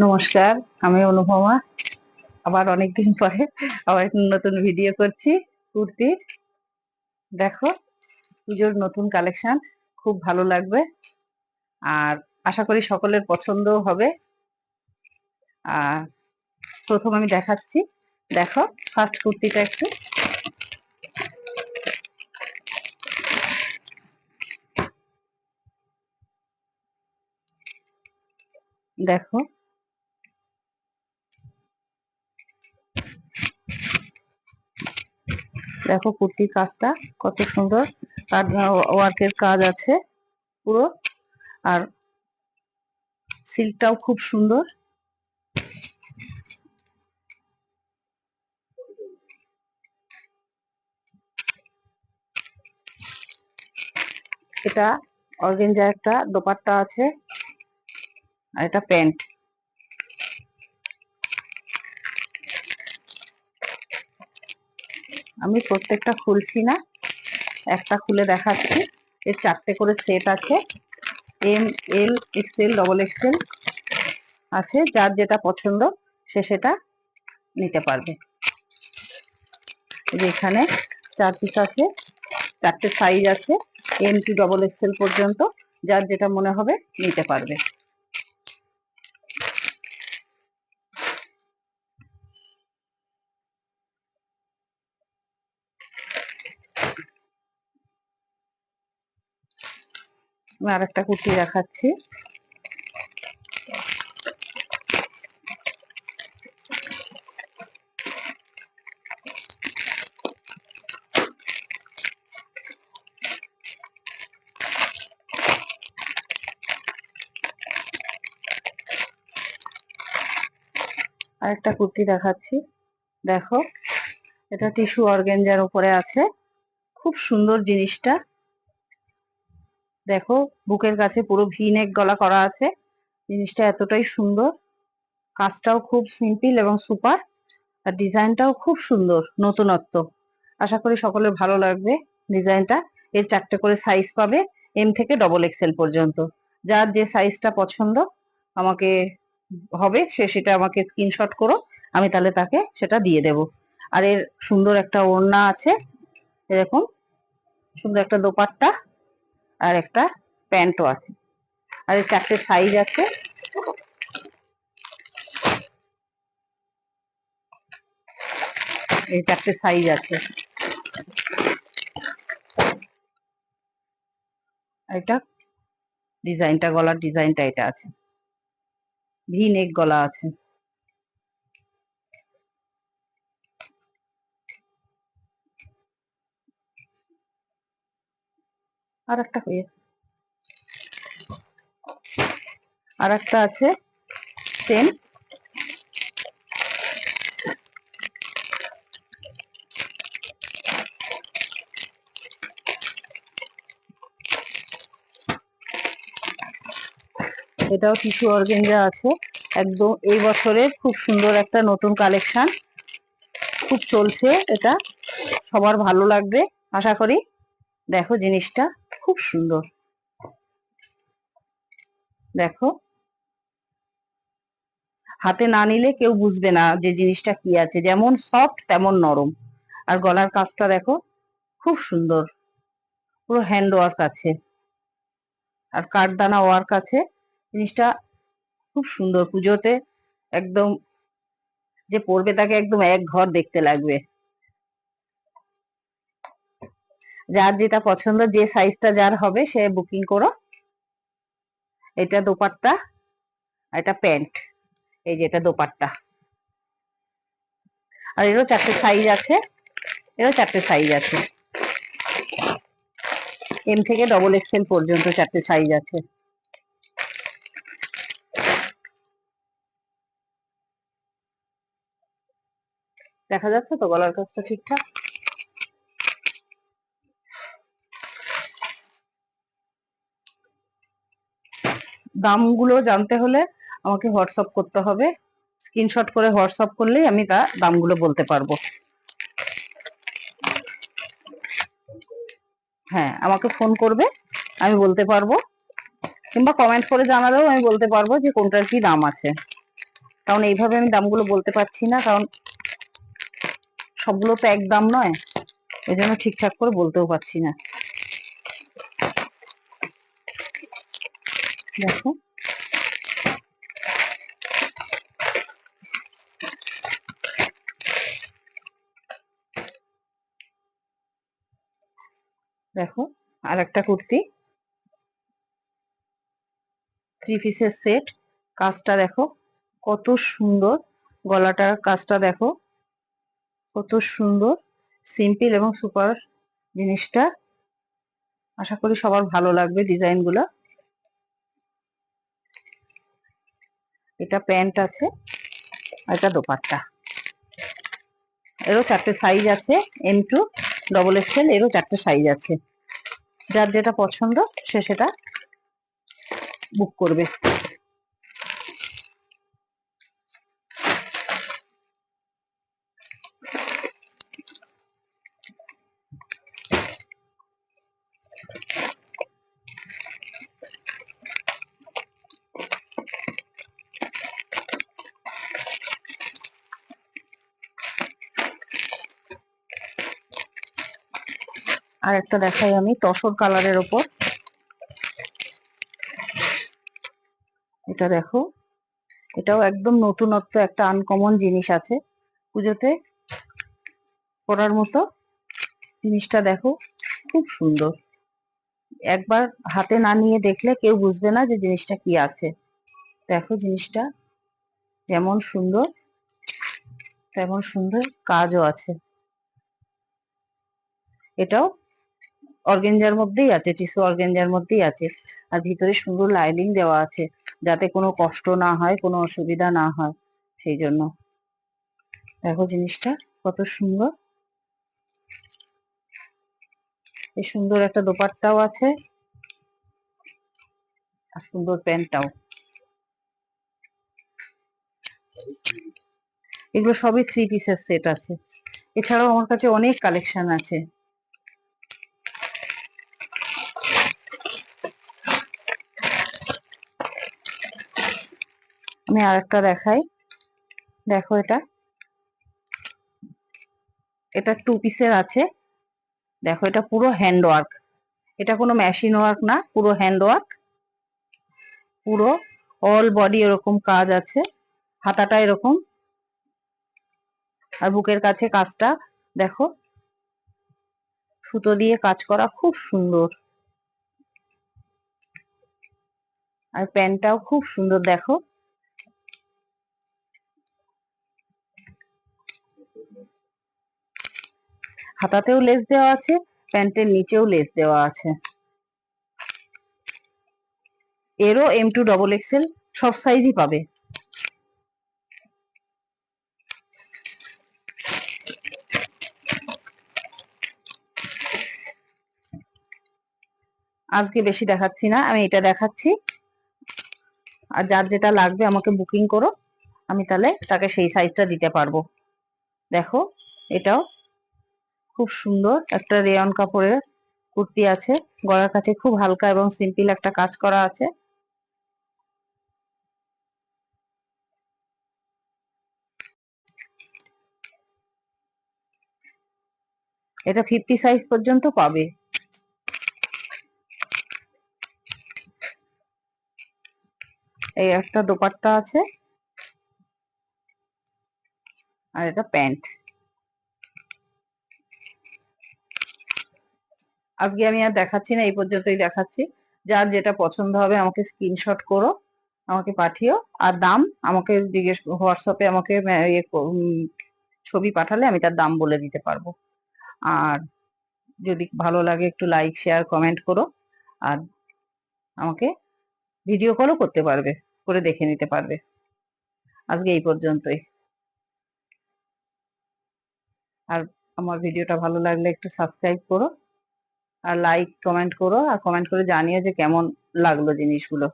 নমস্কার, আমি অনুপমা। আবার অনেকদিন পরে আবার একটা নতুন ভিডিও করছি কুর্তির। দেখো, পুজোর নতুন কালেকশন, খুব ভালো লাগবে আর আশা করি সকলের পছন্দও হবে। আর প্রথম আমি দেখাচ্ছি, দেখো ফার্স্ট কুর্তিটা একটু দেখো। দেখো কুর্তির কাজটা কত সুন্দর, ওয়ার্কের কাজ আছে পুরো, আর সিল্কটাও খুব সুন্দর। এটা অর্গানজা একটা দোপাট্টা আছে, আর এটা প্যান্ট। আমি প্রত্যেকটা খুলছি না, একটা খুলে দেখাচ্ছি। এর 4টে করে সেট আছে, এম, এল, এক্সেল, ডবল এক্সেল আছে। যার যেটা পছন্দ সে সেটা নিতে পারবে। যে এখানে 4 পিস আছে, 4টে সাইজ আছে, এম টু ডবল এক্সেল পর্যন্ত। যার যেটা মনে হবে নিতে পারবে। আমি আরেকটা কুর্তি দেখাচ্ছি। আরেকটা কুর্তি দেখাচ্ছি, দেখো এটা টিস্যু অর্গানজার উপরে আছে, খুব সুন্দর জিনিসটা। দেখো বুকের কাছে পুরো ভি নেক গলা করা আছে, জিনিসটা এতটাই সুন্দর। কাজটাও খুব সিম্পল এবং সুপার, আর ডিজাইনটাও খুব সুন্দর, নতুনত্ব। আশা করি সকলের ভালো লাগবে ডিজাইনটা। এর 4টে করে সাইজ পাবে, এম থেকে ডবল এক্সেল পর্যন্ত। যার যে সাইজটা পছন্দ আমাকে হবে সে সেটা আমাকে স্ক্রিনশট করো, আমি তাহলে তাকে সেটা দিয়ে দেব। আর এর সুন্দর একটা ওড়না আছে, এরকম সুন্দর একটা দোপাট্টা, আর একটা প্যান্টও আছে। আর এর 4টে সাইজ আছে, এই 4টে সাইজ আছে। এটা ডিজাইনটা, গলার ডিজাইনটা এটা আছে, ভি নেক গলা আছে। আর একটা আর একটা আছে সেম, এটাও টিস্যু অর্গানজা আছে। একদম এই বছরের খুব সুন্দর একটা নতুন কালেকশন, খুব চলছে এটা, সবার ভালো লাগবে আশা করি। দেখো জিনিসটা খুব সুন্দর, দেখো হাতে না নিলে কেউ বুঝবে না যে জিনিসটা কি আছে, যেমন সফট তেমন নরম। আর গলার কাজটা দেখো খুব সুন্দর, পুরো হ্যান্ড ওয়ার্ক আছে, আর কাঠদানা ওয়ার্ক আছে। জিনিসটা খুব সুন্দর, পুজোতে একদম যে পরবে তাকে একদম এক ঘর দেখতে লাগবে। যার যেটা পছন্দ, যে সাইজটা যার হবে সে বুকিং করো। এটা দোপাট্টা, এটা প্যান্ট, এই যে এটা দোপাট্টা। আর এরও 4টে সাইজ আছে, এরও 4টে সাইজ আছে, এম থেকে ডবল এক্সেল পর্যন্ত 4টে সাইজ আছে। দেখা যাচ্ছে তো গলার কাজটা ঠিকঠাক? দামগুলো জানতে হলে আমাকে হোয়াটসঅ্যাপ করতে হবে, স্ক্রিনশট করে হোয়াটসঅ্যাপ করলেই আমি তা দামগুলো বলতে পারবো। হ্যাঁ, আমাকে ফোন করবে, আমি বলতে পারবো, কিংবা কমেন্ট করে জানালেও আমি বলতে পারবো যে কোনটার কি দাম আছে। কারণ এইভাবে আমি দামগুলো বলতে পারছি না, কারণ সবগুলো তো এক দাম নয়, এই জন্য ঠিকঠাক করে বলতেও পারছি না। দেখো দেখো আর একটা কুর্তি, 3 পিসের সেট। কাজটা দেখো কত সুন্দর, গলাটার কাজটা দেখো কত সুন্দর, সিম্পল এবং সুপার জিনিসটা। আশা করি সবার ভালো লাগবে ডিজাইন গুলো। এটা প্যান্ট আছে আর এটা দোপাট্টা। এরও 4টে সাইজ আছে, M2 XXL, এরও 4টে সাইজ আছে। যার যেটা পছন্দ সে সেটা বুক করবে। আর একটা দেখাই আমি তসর কালারের ওপর। এটা দেখো, এটাও একদম নতুনত্ব, একটা আনকমন জিনিস আছে পুজোতে পরার মতো। জিনিসটা দেখো খুব সুন্দর, একবার হাতে না নিয়ে দেখলে কেউ বুঝবে না যে জিনিসটা কি আছে। দেখো জিনিসটা যেমন সুন্দর তেমন সুন্দর কাজও আছে। এটাও অর্গেঞ্জার মধ্যেই আছে, টিস্যু অর্গেঞ্জার মধ্যেই আছে। আর ভিতরে সুন্দর লাইনিং দেওয়া আছে, যাতে কোনো কষ্ট না হয়, কোনো অসুবিধা না হয়, সেই জন্য। দেখো জিনিসটা কত সুন্দর। এই সুন্দর একটা দোপাট্টাও আছে আর সুন্দর প্যান্টটাও। এগুলো সবই 3 পিসের সেট আছে। এছাড়াও আমার কাছে অনেক কালেকশন আছে। আমি আরেকটা দেখাই, দেখো এটা, এটা 2 পিসের আছে। দেখো এটা পুরো হ্যান্ড ওয়ার্ক, এটা কোনো মেশিন ওয়ার্ক না, পুরো হ্যান্ড ওয়ার্ক। পুরো অল বডি এরকম কাজ আছে, হাতাটা এরকম, আর বুকের কাছে কাজটা দেখো সুতো দিয়ে কাজ করা, খুব সুন্দর। আর প্যান্টটাও খুব সুন্দর দেখো। হাতাতেও লেস দেওয়া আছে, প্যান্টের নিচেও লেস দেওয়া আছে। এরও M2 XXL সব সাইজই পাবে। আজকে বেশি দেখাচ্ছি না, আমি এটা দেখাচ্ছি। আর যার যেটা লাগবে আমাকে বুকিং করো, আমি তাহলে তাকে সেই সাইজটা দিতে পারবো। দেখো এটাও খুব সুন্দর একটা রেয়ন কাপড়ের কুর্তি আছে, গলার কাছে খুব হালকা এবং সিম্পল একটা কাজ করা আছে। এটা 50 সাইজ পর্যন্ত পাবে। এই একটা দোপাট্টা আছে আর এটা প্যান্ট। আজকে আমি আর দেখাচ্ছি না, এই পর্যন্তই দেখাচ্ছি। যার যেটা পছন্দ হবে আমাকে স্ক্রিনশট করো, আমাকে পাঠিও। আর দাম আমাকে জিজ্ঞেস, হোয়াটসঅ্যাপে আমাকে ছবি পাঠালে আমি তার দাম বলে দিতে পারবো। আর যদি ভালো লাগে একটু লাইক শেয়ার কমেন্ট করো। আর আমাকে ভিডিও কলও করতে পারবে, করে দেখে নিতে পারবে। আজকে এই পর্যন্তই। আর আমার ভিডিওটা ভালো লাগলে একটু সাবস্ক্রাইব করো, আর লাইক কমেন্ট করো, আর কমেন্ট করে জানিও যে কেমন লাগলো জিনিসগুলো।